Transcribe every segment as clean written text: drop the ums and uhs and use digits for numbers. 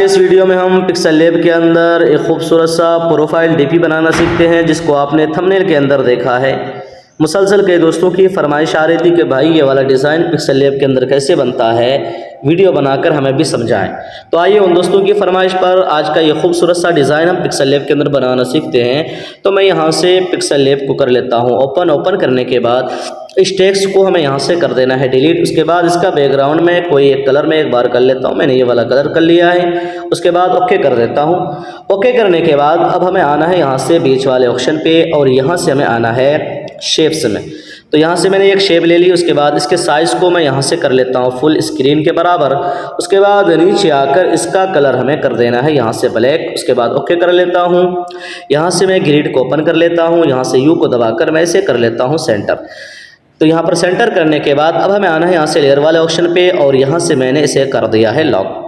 इस वीडियो में हम पिक्सल लैब के अंदर एक खूबसूरत सा प्रोफाइल डीपी बनाना सीखते हैं, जिसको आपने थंबनेल के अंदर देखा है। मुसलसल कई दोस्तों की फरमाइश आ रही थी कि भाई ये वाला डिज़ाइन पिक्सल लैब के अंदर कैसे बनता है, वीडियो बनाकर हमें भी समझाएं। तो आइए उन दोस्तों की फरमाइश पर आज का ये खूबसूरत सा डिज़ाइन हम पिक्सल लैब के अंदर बनाना सीखते हैं। तो मैं यहाँ से पिक्सल लैब को कर लेता हूँ ओपन करने के बाद इस टेक्स्ट को हमें यहाँ से कर देना है डिलीट। उसके बाद इसका बैकग्राउंड में कोई एक कलर में एक बार कर लेता हूँ, मैंने ये वाला कलर कर लिया है। उसके बाद ओके कर देता हूँ। ओके करने के बाद अब हमें आना है यहाँ से बीच वाले ऑप्शन पे और यहाँ से हमें आना है शेप्स में। तो यहाँ से मैंने एक शेप ले ली। उसके बाद इसके साइज़ को मैं यहाँ से कर लेता हूँ फुल स्क्रीन के बराबर। उसके बाद नीचे आकर इसका कलर हमें कर देना है यहाँ से ब्लैक। उसके बाद ओके कर लेता हूँ। यहाँ से मैं ग्रिड को ओपन कर लेता हूँ, यहाँ से यू को दबाकर मैं इसे कर लेता हूँ सेंटर। तो यहाँ पर सेंटर करने के बाद अब हमें आना है यहाँ से लेयर वाले ऑप्शन पे और यहाँ से मैंने इसे कर दिया है लॉक।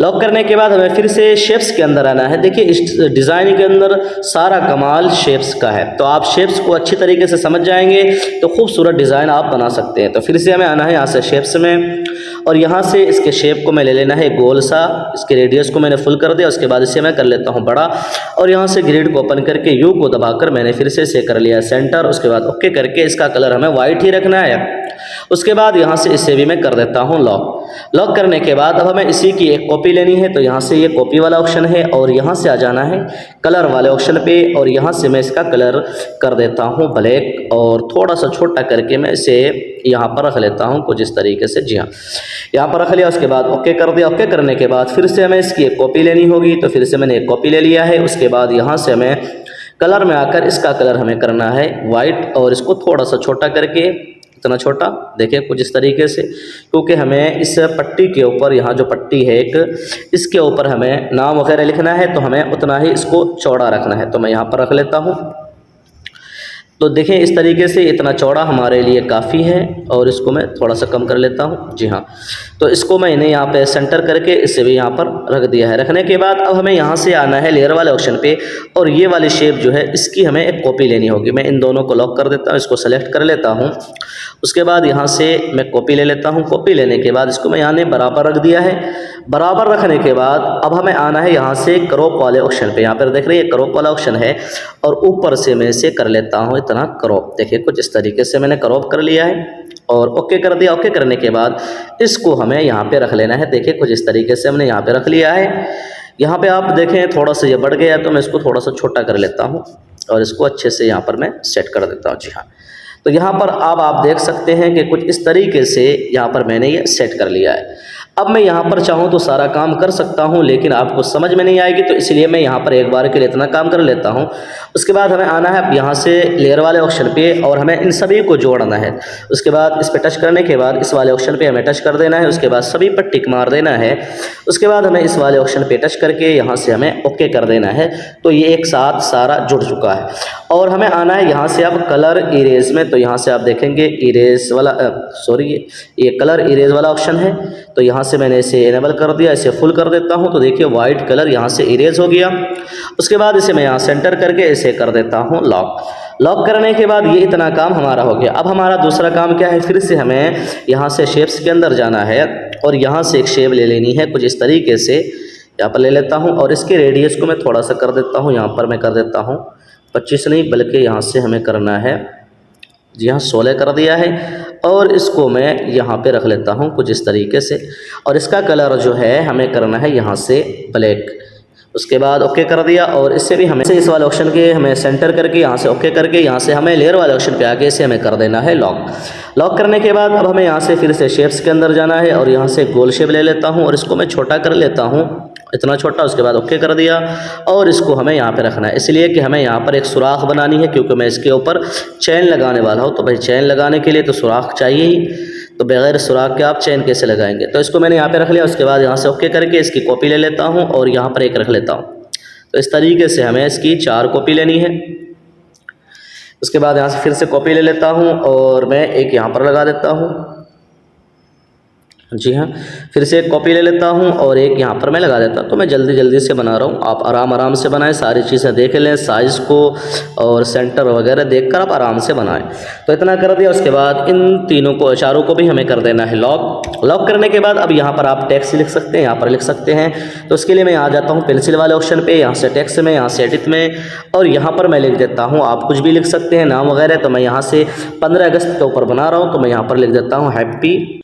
लॉक करने के बाद हमें फिर से शेप्स के अंदर आना है। देखिए इस डिज़ाइन के अंदर सारा कमाल शेप्स का है, तो आप शेप्स को अच्छी तरीके से समझ जाएंगे तो खूबसूरत डिज़ाइन आप बना सकते हैं। तो फिर से हमें आना है यहाँ से शेप्स में और यहाँ से इसके शेप को मैं ले लेना है गोल सा। इसके रेडियस को मैंने फुल कर दिया। उसके बाद इसे मैं कर लेता हूँ बड़ा और यहाँ से ग्रिड को ओपन करके यू को दबाकर मैंने फिर से इसे कर लिया सेंटर। उसके बाद ओके करके इसका कलर हमें वाइट ही रखना है। उसके बाद यहाँ से इसे भी मैं कर देता हूँ लॉक। लॉक करने के बाद अब हमें इसी की एक कॉपी लेनी है। तो यहाँ से ये कॉपी वाला ऑप्शन है और यहाँ से आ जाना है कलर वाले ऑप्शन पे और यहाँ से मैं इसका कलर कर देता हूँ ब्लैक और थोड़ा सा छोटा करके मैं इसे यहाँ पर रख लेता हूँ कुछ इस तरीके से। जी हाँ, यहाँ पर रख लिया। उसके बाद ओके कर दिया। ओके करने के बाद फिर से हमें इसकी एक कॉपी लेनी होगी। तो फिर से मैंने एक कॉपी ले लिया है। उसके बाद यहाँ से हमें कलर में आकर इसका कलर हमें करना है वाइट और इसको थोड़ा सा छोटा करके, इतना छोटा देखिए कुछ इस तरीके से, क्योंकि हमें इस पट्टी के ऊपर, यहाँ जो पट्टी है एक, इसके ऊपर हमें नाम वगैरह लिखना है तो हमें उतना ही इसको चौड़ा रखना है। तो मैं यहाँ पर रख लेता हूँ। तो देखें इस तरीके से इतना चौड़ा हमारे लिए काफ़ी है और इसको मैं थोड़ा सा कम कर लेता हूँ। जी हाँ, तो इसको मैंने यहाँ पे सेंटर करके इसे भी यहाँ पर रख दिया है। रखने के बाद अब हमें यहाँ से आना है लेयर वाले ऑप्शन पे और ये वाली शेप जो है इसकी हमें एक कॉपी लेनी होगी। मैं इन दोनों को लॉक कर देता हूँ, इसको सेलेक्ट कर लेता हूँ। उसके बाद यहाँ से मैं कॉपी ले लेता हूँ। कॉपी लेने के बाद इसको मैं यहाँ बराबर रख दिया है। बराबर रखने के बाद अब हमें आना है यहाँ से क्रॉप वाले ऑप्शन पे। यहाँ पर देख रहे हैं क्रॉप वाला ऑप्शन है और ऊपर से मैं इसे कर लेता हूँ इतना क्रॉप। देखिए कुछ इस तरीके से मैंने क्रॉप कर लिया है और ओके कर दिया। ओके करने के बाद इसको हमें यहाँ पे रख लेना है। देखिए कुछ इस तरीके से हमने यहाँ पे रख लिया है। यहाँ पे आप देखें थोड़ा सा ये बढ़ गया तो मैं इसको थोड़ा सा छोटा कर लेता हूँ और इसको अच्छे से यहाँ पर मैं सेट कर देता हूँ। जी हाँ, तो यहाँ पर अब आप देख सकते हैं कि कुछ इस तरीके से यहाँ पर मैंने ये सेट कर लिया है। अब मैं यहाँ पर चाहूँ तो सारा काम कर सकता हूँ, लेकिन आपको समझ में नहीं आएगी, तो इसलिए मैं यहाँ पर एक बार के लिए इतना काम कर लेता हूँ। उसके बाद हमें आना है यहाँ से लेयर वाले ऑप्शन पे और हमें इन सभी को जोड़ना है। उसके बाद इस पर टच करने के बाद इस वाले ऑप्शन पे हमें टच कर देना है। उसके बाद सभी पर टिक मार देना है। उसके बाद हमें इस वाले ऑप्शन पे टच करके यहाँ से हमें ओके कर देना है। तो ये एक साथ सारा जुड़ चुका है और हमें आना है यहाँ से अब कलर इरेज में। तो यहाँ से आप देखेंगे इरेज वाला ये कलर इरेज वाला ऑप्शन है। तो यहाँ से मैंने इसे इनेबल कर दिया, इसे फुल कर देता हूँ। तो देखिए वाइट कलर यहाँ से इरेज हो गया। उसके बाद इसे मैं यहाँ सेंटर करके इसे कर देता हूँ लॉक। लॉक करने के बाद ये इतना काम हमारा हो गया। अब हमारा दूसरा काम क्या है, फिर से हमें यहाँ से शेप्स के अंदर जाना है और यहाँ से एक शेप ले लेनी है कुछ इस तरीके से। यहाँ पर ले लेता हूँ और इसके रेडियस को मैं थोड़ा सा कर देता हूँ। यहाँ पर मैं कर देता हूँ 25 नहीं बल्कि यहाँ से हमें करना है, जी हाँ 16 कर दिया है। और इसको मैं यहाँ पे रख लेता हूँ कुछ इस तरीके से और इसका कलर जो है हमें करना है यहाँ से ब्लैक। उसके बाद ओके कर दिया और इससे भी हमें इस वाले ऑप्शन के हमें सेंटर करके यहाँ से ओके करके यहाँ से हमें लेयर वाले ऑप्शन पे आके इसे हमें कर देना है लॉक। लॉक करने के बाद अब हमें यहाँ से फिर से शेप्स के अंदर जाना है और यहाँ से गोल शेप ले लेता हूँ और इसको मैं छोटा कर लेता हूँ, इतना छोटा। उसके बाद ओके कर दिया और इसको हमें यहाँ पे रखना है, इसलिए कि हमें यहाँ पर एक सुराख बनानी है, क्योंकि मैं इसके ऊपर चैन लगाने वाला हूँ। तो भाई चैन लगाने के लिए तो सुराख चाहिए ही, तो बगैर सुराख के आप चैन कैसे लगाएंगे। तो इसको मैंने यहाँ पे रख लिया। उसके बाद यहाँ से ओके करके इसकी कॉपी ले लेता हूँ और यहाँ पर एक रख लेता हूँ। तो इस तरीके से हमें इसकी 4 कॉपी लेनी है। उसके बाद यहाँ से फिर से कॉपी ले लेता हूँ और मैं एक यहाँ पर लगा देता हूँ। जी हाँ, फिर से एक कॉपी ले लेता हूँ और एक यहाँ पर मैं लगा देता हूँ। तो मैं जल्दी जल्दी से बना रहा हूँ, आप आराम आराम से बनाएं, सारी चीज़ें देख लें, साइज़ को और सेंटर वगैरह देखकर आप आराम से बनाएं। तो इतना कर दिया, उसके बाद इन तीनों को, चारों को भी हमें कर देना है लॉक। लॉक करने के बाद अब यहाँ पर आप टेक्स्ट लिख सकते हैं, यहाँ पर लिख सकते हैं। तो उसके लिए मैं यहाँ जाता हूँ पेंसिल वाले ऑप्शन पर, यहाँ से टेक्स्ट में, यहाँ से एडिट में, और यहाँ पर मैं लिख देता हूँ, आप कुछ भी लिख सकते हैं नाम वगैरह। तो मैं यहाँ से 15 अगस्त के ऊपर बना रहा हूँ, तो मैं यहाँ पर लिख देता हूँ हैप्पी,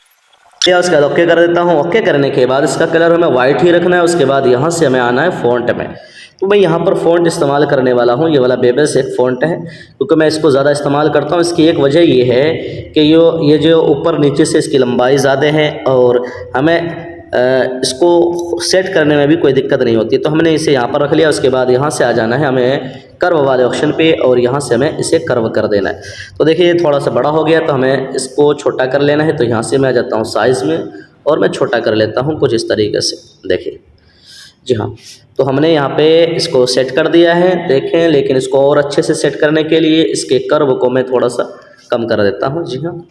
या उसके बाद ओके कर देता हूँ। ओके करने के बाद इसका कलर हमें वाइट ही रखना है। उसके बाद यहाँ से हमें आना है फ़ॉन्ट में। तो मैं यहाँ पर फ़ॉन्ट इस्तेमाल करने वाला हूँ, ये वाला बेबस एक फ़ॉन्ट है, क्योंकि मैं इसको ज़्यादा इस्तेमाल करता हूँ। इसकी एक वजह ये है कि ये जो ऊपर नीचे से इसकी लंबाई ज़्यादा है और हमें इसको सेट करने में भी कोई दिक्कत नहीं होती। तो हमने इसे यहाँ पर रख लिया। उसके बाद यहाँ से आ जाना है हमें कर्व वाले ऑप्शन पे और यहाँ से हमें इसे कर्व कर देना है। तो देखिए ये थोड़ा सा बड़ा हो गया, तो हमें इसको छोटा कर लेना है। तो यहाँ से मैं आ जाता हूँ साइज़ में और मैं छोटा कर लेता हूँ कुछ इस तरीके से, देखिए। जी हाँ, तो हमने यहाँ पे इसको सेट कर दिया है, देखें। लेकिन इसको और अच्छे से सेट करने के लिए इसके कर्व को मैं थोड़ा सा कम कर देता हूँ। जी हाँ,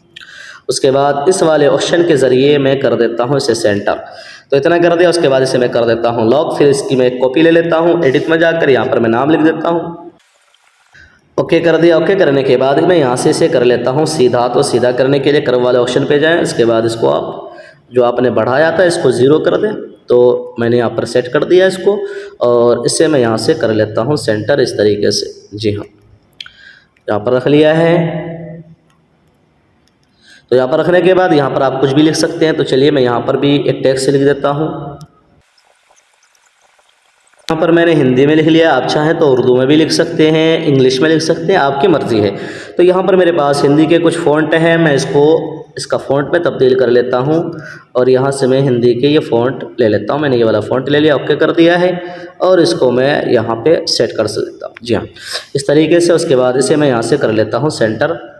उसके बाद इस वाले ऑप्शन के ज़रिए मैं कर देता हूँ इसे सेंटर। तो इतना कर दिया, उसके बाद इसे मैं कर देता हूँ लॉक। फिर इसकी मैं एक कॉपी ले लेता हूँ, एडिट में जाकर यहाँ पर मैं नाम लिख देता हूँ। ओके कर दिया। ओके करने के बाद मैं यहाँ से इसे कर लेता हूँ सीधा। तो सीधा करने के लिए कर्व वाले ऑप्शन पे जाएं। उसके बाद इसको आप जो आपने बढ़ाया था इसको 0 कर दें। तो मैंने यहाँ पर सेट कर दिया इसको, और इससे मैं यहाँ से कर लेता हूँ सेंटर इस तरीके से। जी हाँ, यहाँ पर रख लिया है। तो यहाँ पर रखने के बाद यहाँ पर आप कुछ भी लिख सकते हैं। तो चलिए मैं यहाँ पर भी एक टेक्स्ट लिख देता हूँ। यहाँ पर मैंने हिंदी में लिख लिया, आप चाहें तो उर्दू में भी लिख सकते हैं, इंग्लिश में लिख सकते हैं, आपकी मर्ज़ी है। तो यहाँ पर मेरे पास हिंदी के कुछ फ़ॉन्ट हैं, मैं इसका फ़ॉन्ट में तब्दील कर लेता हूँ और यहाँ से मैं हिंदी के ये फ़ॉन्ट ले लेता हूँ। मैंने ये वाला फ़ॉन्ट ले लिया, ओके कर दिया है और इसको मैं यहाँ पे सेट कर देता हूँ। जी हाँ, इस तरीके से। उसके बाद इसे मैं यहाँ से कर लेता हूँ सेंटर।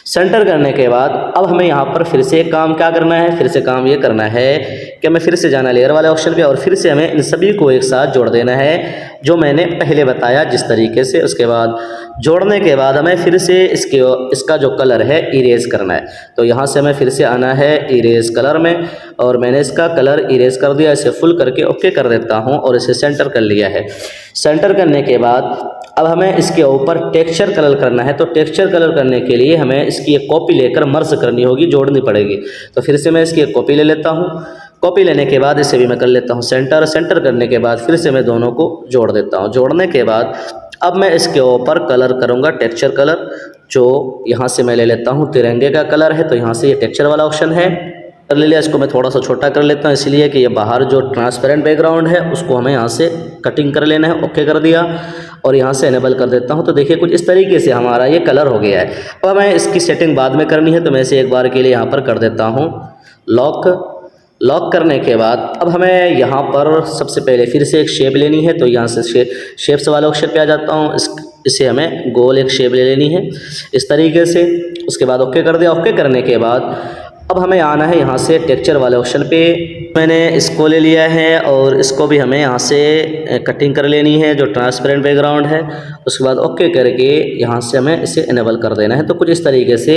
सेंटर करने के बाद अब हमें यहाँ पर फिर से एक काम क्या करना है, फिर से काम ये करना है कि हमें फिर से जाना लेयर वाले ऑप्शन पे और फिर से हमें इन सभी को एक साथ जोड़ देना है, जो मैंने पहले बताया जिस तरीके से। उसके बाद जोड़ने के बाद हमें फिर से इसका जो कलर है इरेज करना है। तो यहाँ से हमें फिर से आना है इरेज कलर में और मैंने इसका कलर इरेज कर दिया। इसे फुल करके ओके कर देता हूँ और इसे सेंटर कर लिया है। सेंटर करने के बाद अब हमें इसके ऊपर टेक्सचर कलर करना है। तो टेक्सचर कलर करने के लिए हमें इसकी एक कॉपी लेकर मर्ज करनी होगी, जोड़नी पड़ेगी। तो फिर से मैं इसकी एक कॉपी ले लेता हूँ। कॉपी लेने के बाद इसे भी मैं कर लेता हूँ सेंटर। सेंटर करने के बाद फिर से मैं दोनों को जोड़ देता हूँ। जोड़ने के बाद अब मैं इसके ऊपर कलर करूँगा टेक्सचर कलर, जो यहाँ से मैं ले लेता हूँ तिरंगे का कलर है। तो यहाँ से ये टेक्सचर वाला ऑप्शन है, कर ले लिया। इसको मैं थोड़ा सा छोटा कर लेता हूँ, इसलिए कि ये बाहर जो ट्रांसपेरेंट बैकग्राउंड है उसको हमें यहाँ से कटिंग कर लेना है। ओके कर दिया और यहाँ से इनेबल कर देता हूँ। तो देखिए कुछ इस तरीके से हमारा ये कलर हो गया है। अब हमें इसकी सेटिंग बाद में करनी है, तो मैं इसे एक बार के लिए यहाँ पर कर देता हूँ लॉक। लॉक करने के बाद अब हमें यहाँ पर सबसे पहले फिर से एक शेप लेनी है। तो यहाँ से शेप्स वाले ऑप्शन पे आ जाता हूँ। इसे हमें गोल एक शेप ले लेनी है इस तरीके से। उसके बाद ओके कर दिया। ओके करने के बाद अब हमें आना है यहाँ से टेक्सचर वाले ऑप्शन पे। मैंने इसको ले लिया है और इसको भी हमें यहाँ से कटिंग कर लेनी है, जो ट्रांसपेरेंट बैकग्राउंड है। उसके बाद ओके करके यहाँ से हमें इसे इनेबल कर देना है। तो कुछ इस तरीके से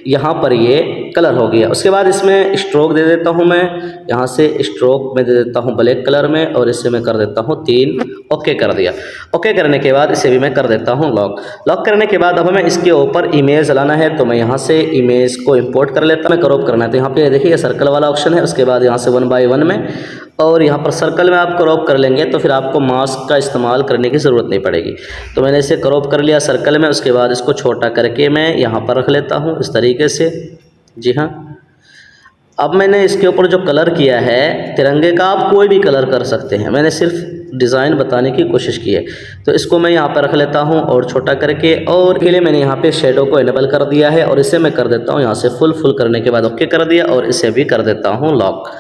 यहाँ पर ये कलर हो गया। उसके बाद इसमें स्ट्रोक दे देता हूँ मैं, यहाँ से स्ट्रोक में दे देता हूँ ब्लैक कलर में और इसे मैं कर देता हूँ 3। ओके कर दिया। ओके करने के बाद इसे भी मैं कर देता हूँ लॉक। लॉक करने के बाद अब हमें इसके ऊपर इमेज लाना है। तो मैं यहाँ से इमेज को इंपोर्ट कर लेता हूँ, मैं क्रॉप करना है। तो यहाँ पे देखिए सर्कल वाला ऑप्शन है। उसके बाद यहाँ से 1x1 में और यहाँ पर सर्कल में आप क्रॉप कर लेंगे तो फिर आपको मास्क का इस्तेमाल करने की ज़रूरत नहीं पड़ेगी। तो मैंने इसे क्रॉप कर लिया सर्कल में। उसके बाद इसको छोटा करके मैं यहाँ पर रख लेता हूँ इस तरीके से। जी हाँ, अब मैंने इसके ऊपर जो कलर किया है तिरंगे का, आप कोई भी कलर कर सकते हैं, मैंने सिर्फ डिज़ाइन बताने की कोशिश की है। तो इसको मैं यहाँ पर रख लेता हूँ और छोटा करके, और के लिए मैंने यहाँ पे शेडो को इनेबल कर दिया है और इसे मैं कर देता हूँ यहाँ से फुल करने के बाद ओके कर दिया और इसे भी कर देता हूँ लॉक।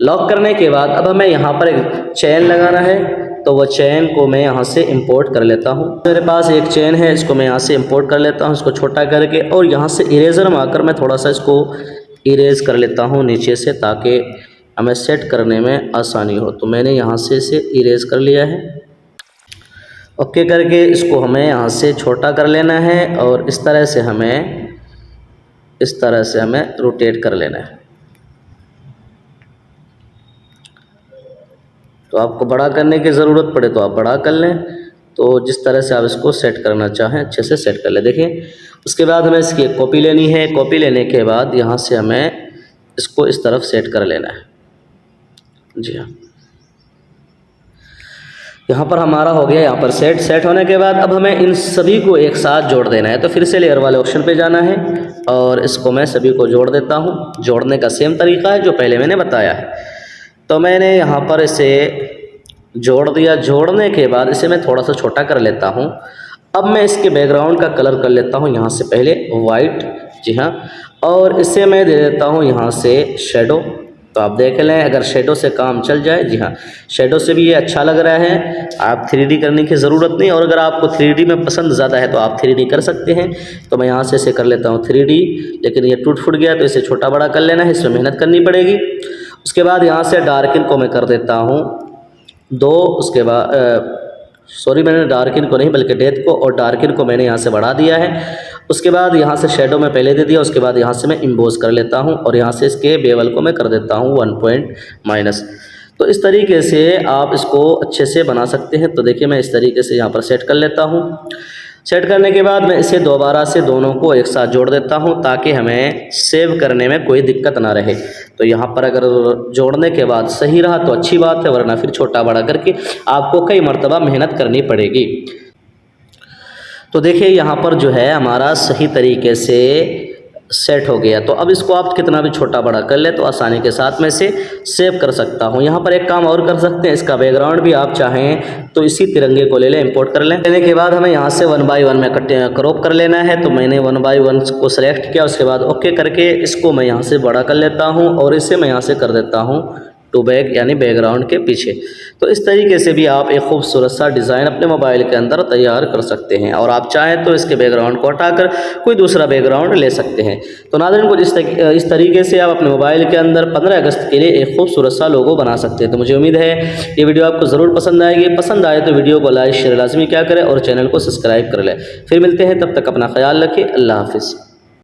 लॉक करने के बाद अब हमें यहाँ पर एक चेन लगाना है। तो वो चेन को मैं यहाँ से इंपोर्ट कर लेता हूँ। मेरे पास एक चेन है, इसको मैं यहाँ से इंपोर्ट कर लेता हूँ, इसको छोटा करके, और यहाँ से इरेजर में आकर मैं थोड़ा सा इसको इरेज कर लेता हूँ नीचे से, ताकि हमें सेट करने में आसानी हो। तो मैंने यहाँ से इसे इरेज कर लिया है। ओके करके इसको हमें यहाँ से छोटा कर लेना है और इस तरह से हमें रोटेट कर लेना है। तो आपको बड़ा करने की ज़रूरत पड़े तो आप बड़ा कर लें। तो जिस तरह से आप इसको सेट करना चाहें अच्छे से सेट कर लें। देखिए उसके बाद हमें इसकी एक कॉपी लेनी है। कॉपी लेने के बाद यहाँ से हमें इसको इस तरफ सेट कर लेना है। जी हाँ, यहाँ पर हमारा हो गया यहाँ पर सेट होने के बाद अब हमें इन सभी को एक साथ जोड़ देना है। तो फिर से लेयर वाले ऑप्शन पे जाना है और इसको मैं सभी को जोड़ देता हूँ। जोड़ने का सेम तरीका है जो पहले मैंने बताया है। तो मैंने यहाँ पर इसे जोड़ दिया। जोड़ने के बाद इसे मैं थोड़ा सा छोटा कर लेता हूँ। अब मैं इसके बैकग्राउंड का कलर कर लेता हूँ यहाँ से पहले वाइट। जी हाँ, और इसे मैं दे देता हूँ यहाँ से शेडो। तो आप देख लें अगर शेडो से काम चल जाए। जी हाँ, शेडो से भी ये अच्छा लग रहा है। आप 3D करने की ज़रूरत नहीं, और अगर आपको 3D में पसंद ज़्यादा है तो आप 3D कर सकते हैं। तो मैं यहाँ से इसे कर लेता हूँ 3D, लेकिन ये टूट फूट गया तो इसे छोटा बड़ा कर लेना है, इसमें मेहनत करनी पड़ेगी। उसके बाद यहाँ से डार्किन को मैं कर देता हूँ 2। उसके बाद सॉरी, मैंने डार्किन को नहीं बल्कि डेथ को और डार्किन को मैंने यहाँ से बढ़ा दिया है। उसके बाद यहाँ से शेडो में पहले दे दिया। उसके बाद यहाँ से मैं इम्बोज कर लेता हूँ और यहाँ से इसके बेवल को मैं कर देता हूँ 1 पॉइंट माइनस। तो इस तरीके से आप इसको अच्छे से बना सकते हैं। तो देखिए मैं इस तरीके से यहाँ पर सेट कर लेता हूँ। सेट करने के बाद मैं इसे दोबारा से दोनों को एक साथ जोड़ देता हूं ताकि हमें सेव करने में कोई दिक्कत ना रहे। तो यहाँ पर अगर जोड़ने के बाद सही रहा तो अच्छी बात है, वरना फिर छोटा बड़ा करके आपको कई मर्तबा मेहनत करनी पड़ेगी। तो देखिए यहाँ पर जो है हमारा सही तरीके से सेट हो गया। तो अब इसको आप कितना भी छोटा बड़ा कर ले तो आसानी के साथ मैं इसे सेव कर सकता हूँ। यहाँ पर एक काम और कर सकते हैं, इसका बैकग्राउंड भी आप चाहें तो इसी तिरंगे को ले लें, इंपोर्ट कर लें। लेने के बाद हमें यहाँ से 1 बाई 1 में क्रॉप कर लेना है। तो मैंने 1 बाई 1 को सिलेक्ट किया। उसके बाद ओके करके इसको मैं यहाँ से बड़ा कर लेता हूँ और इसे मैं यहाँ से कर देता हूँ टू बैक यानी बैकग्राउंड के पीछे। तो इस तरीके से भी आप एक खूबसूरत सा डिज़ाइन अपने मोबाइल के अंदर तैयार कर सकते हैं, और आप चाहें तो इसके बैकग्राउंड को हटाकर कोई दूसरा बैकग्राउंड ले सकते हैं। तो नाज़रीन को इस तरीके से आप अपने मोबाइल के अंदर 15 अगस्त के लिए एक खूबसूरत सा लोगो बना सकते हैं। तो मुझे उम्मीद है ये वीडियो आपको ज़रूर पसंद आएगी। पसंद आए तो वीडियो को लाइक शेयर लाजमी क्या करें और चैनल को सब्सक्राइब कर लें। फिर मिलते हैं, तब तक अपना ख्याल रखें। अल्लाह हाफिज़।